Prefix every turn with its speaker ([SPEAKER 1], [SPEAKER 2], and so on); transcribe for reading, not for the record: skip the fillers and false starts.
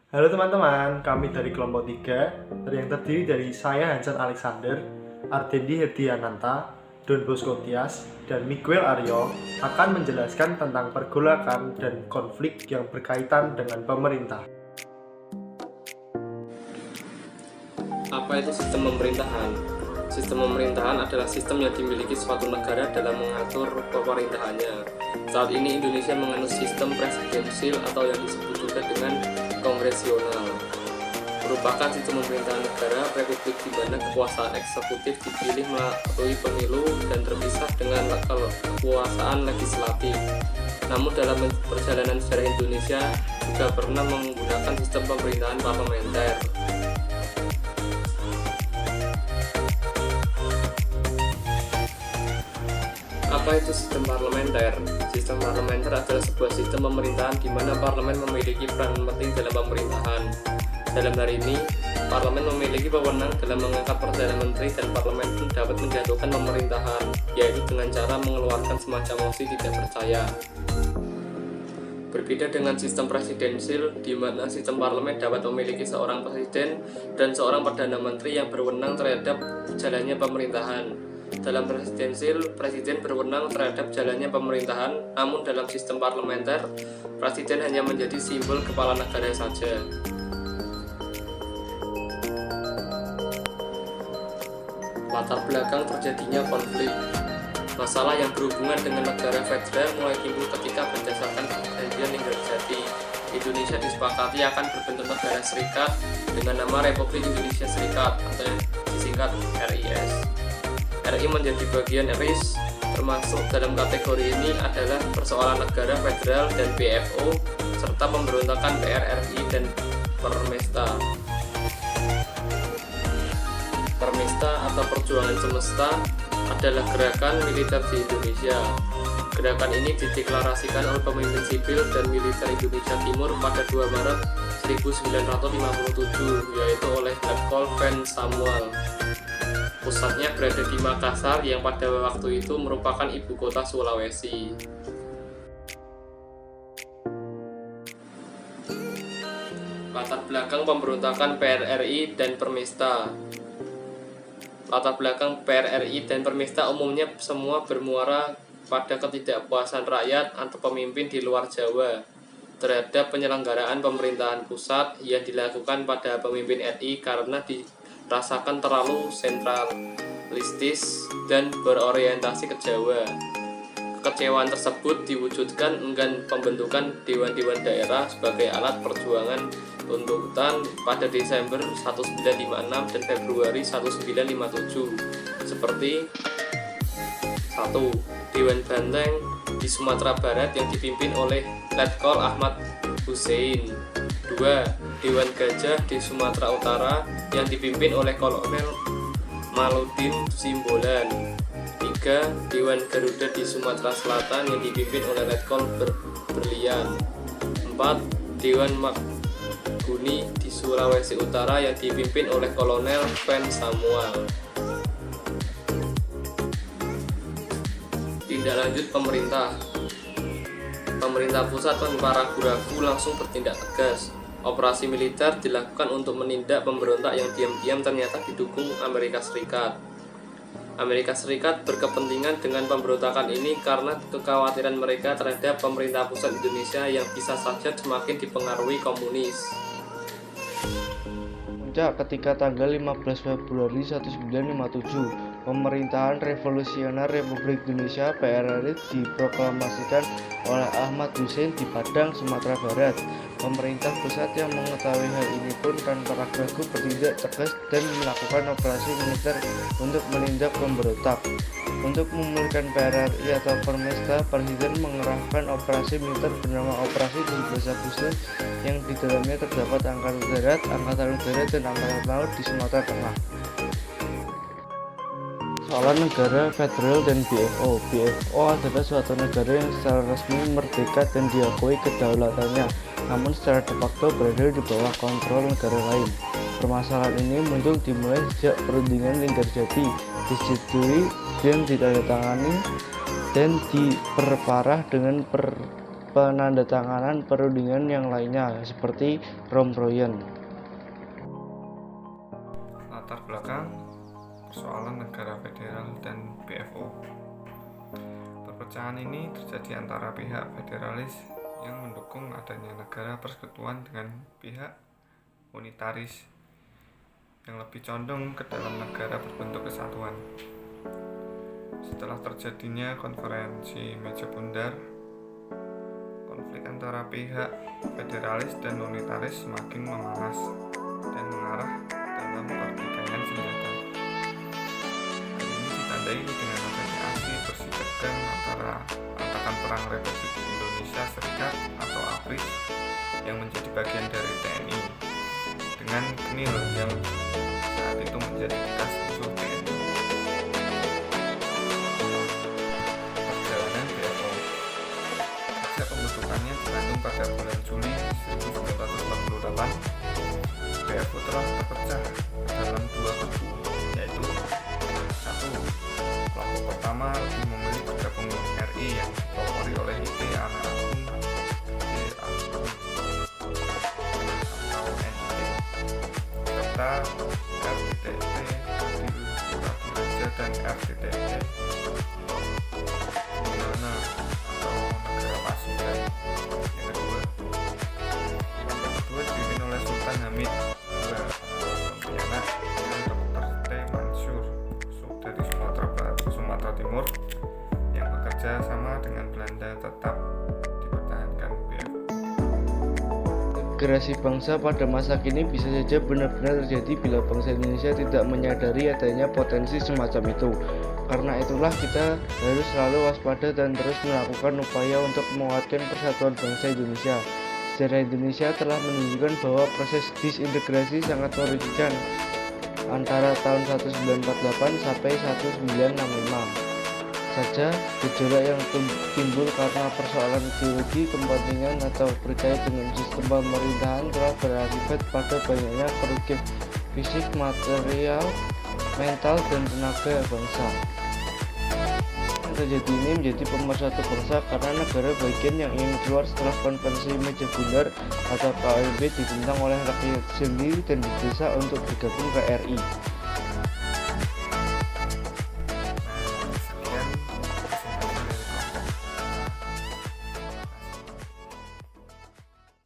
[SPEAKER 1] Halo teman-teman, kami dari kelompok 3 yang terdiri dari saya Hansen Alexander, Ardendi Herdiananta, Don Bosco Tias, dan Miguel Aryo akan menjelaskan tentang pergolakan dan konflik yang berkaitan dengan pemerintah.
[SPEAKER 2] Apa itu sistem pemerintahan? Sistem pemerintahan adalah sistem yang dimiliki suatu negara dalam mengatur pemerintahannya. Saat ini Indonesia menganut sistem presidensil atau yang disebut juga dengan kongresional. Merupakan sistem pemerintahan negara republik di mana kekuasaan eksekutif dipilih melalui pemilu dan terpisah dengan kekuasaan legislatif. Namun dalam perjalanan sejarah Indonesia juga pernah menggunakan sistem pemerintahan parlementer. Apa itu sistem parlementer? Sistem parlementer adalah sebuah sistem pemerintahan di mana parlemen memiliki peran penting dalam pemerintahan. Dalam hal ini, parlemen memiliki wewenang dalam mengangkat perdana menteri dan parlemen pun dapat menjatuhkan pemerintahan, yaitu dengan cara mengeluarkan semacam mosi tidak percaya. Berbeda dengan sistem presidensil, di mana sistem parlemen dapat memiliki seorang presiden dan seorang perdana menteri yang berwenang terhadap jalannya pemerintahan. Dalam presidensil, presiden berwenang terhadap jalannya pemerintahan, namun dalam sistem parlementer, presiden hanya menjadi simbol kepala negara saja. Latar belakang terjadinya konflik. Masalah yang berhubungan dengan negara federal mulai timbul ketika berdasarkan perjanjian Linggarjati, Indonesia disepakati akan berbentuk negara serikat dengan nama Republik Indonesia Serikat atau disingkat RIS. RI menjadi bagian RIS, termasuk dalam kategori ini adalah persoalan negara federal dan PFO, serta pemberontakan PRRI dan Permesta. Permesta atau Perjuangan Semesta adalah gerakan militer di Indonesia. Gerakan ini dideklarasikan oleh pemimpin sipil dan militer Indonesia Timur pada 2 Maret 1957, yaitu oleh Letkol Van Samuel. Pusatnya berada di Makassar yang pada waktu itu merupakan ibu kota Sulawesi. Latar belakang pemberontakan PRRI dan Permesta. Latar belakang PRRI dan Permesta umumnya semua bermuara pada ketidakpuasan rakyat atau pemimpin di luar Jawa terhadap penyelenggaraan pemerintahan pusat yang dilakukan pada pemimpin RI karena dirasakan terlalu sentralistis dan berorientasi ke Jawa. Kekecewaan tersebut diwujudkan enggan pembentukan dewan-dewan daerah sebagai alat perjuangan tuntutan pada Desember 1956 dan Februari 1957, seperti 1. Dewan Banteng di Sumatera Barat yang dipimpin oleh Letkol Ahmad Hussein. 2. Dewan Gajah di Sumatera Utara yang dipimpin oleh Kolonel Maludin Simbolan. 3. Dewan Garuda di Sumatera Selatan yang dipimpin oleh Letkol Berlian. 4. Dewan Maguni di Sulawesi Utara yang dipimpin oleh Kolonel Van Samuel. Tindak lanjut pemerintah. Pemerintah pusat tanpa ragu-ragu langsung bertindak tegas. Operasi militer dilakukan untuk menindak pemberontak yang diam-diam ternyata didukung Amerika Serikat. Amerika Serikat berkepentingan dengan pemberontakan ini karena kekhawatiran mereka terhadap pemerintah pusat Indonesia yang bisa saja semakin dipengaruhi komunis.
[SPEAKER 3] Puncak ketika tanggal 15 Februari 1957, Pemerintahan Revolusioner Republik Indonesia (PRRI) diproklamasikan oleh Ahmad Hussein di Padang, Sumatera Barat. Pemerintah pusat yang mengetahui hal ini pun tanpa ragu-ragu bertindak tegas dan melakukan operasi militer untuk menindak pemberontak. Untuk memulihkan PRRI atau Permesta, Presiden mengerahkan operasi militer bernama Operasi 17 Agustus yang di dalamnya terdapat Angkatan Darat, Angkatan Udara, dan Angkatan Laut di Sumatera Tengah. Soalan negara federal dan BFO. BFO adalah suatu negara yang secara resmi merdeka dan diakui kedaulatannya, namun secara de facto berada di bawah kontrol negara lain. Permasalahan ini muncul dimulai sejak perundingan Linggarjati disetujui dan ditandatangani dan diperparah dengan penandatanganan perundingan yang lainnya seperti Romroyen.
[SPEAKER 4] Latar belakang persoalan negara federal dan BFO. Perpecahan ini terjadi antara pihak federalis yang mendukung adanya negara persekutuan dengan pihak unitaris yang lebih condong ke dalam negara berbentuk kesatuan. Setelah terjadinya konferensi Meja Bundar, konflik antara pihak federalis dan unitaris semakin memanas dan mengarah dalam pertikaian senjata. Hal ini ditandai dengan adanya aksi bersih tegang antara Angkatan Perang Republik Indonesia Serikat atau APRI yang menjadi bagian dari TNI dengan KNIL yang saat itu menjadi bekas musuh TNI. Perjalanan BFO. Sejak pembentukannya dilanjut pada bulan Juli 1948, BFO telah terpecah dalam dua kubu, yaitu satu, kelompok pertama lebih memilih bergabung RI yang dipelopori oleh IP Anak Agung atau NIT, serta RTTP Adil Ratu Raja dan RTTP Gimana atau Negara Pasundan. Yang kedua, kelompok kedua dipimpin oleh Sultan Hamid II, Pontianak, dan Dr. T. Mansur dari Sumatera Timur yang bekerja sama dengan Belanda tetap dipertahankan BFO.
[SPEAKER 3] Integrasi bangsa pada masa kini bisa saja benar-benar terjadi bila bangsa Indonesia tidak menyadari adanya potensi semacam itu. Karena itulah kita harus selalu waspada dan terus melakukan upaya untuk menguatkan persatuan bangsa Indonesia. Sejarah Indonesia telah menunjukkan bahwa proses disintegrasi sangat merugikan antara tahun 1948 sampai 1965 saja. Gejolak yang timbul karena persoalan ideologi, kepentingan atau berkait dengan sistem pemerintahan telah berakibat pada banyaknya kerugian fisik, material, mental, dan tenaga bangsa. Terjadi ini menjadi pemersatu bangsa karena negara bagian yang ingin keluar setelah konferensi Meja Bundar atau KOB ditentang oleh rakyat sendiri dan didesak untuk bergabung ke RI.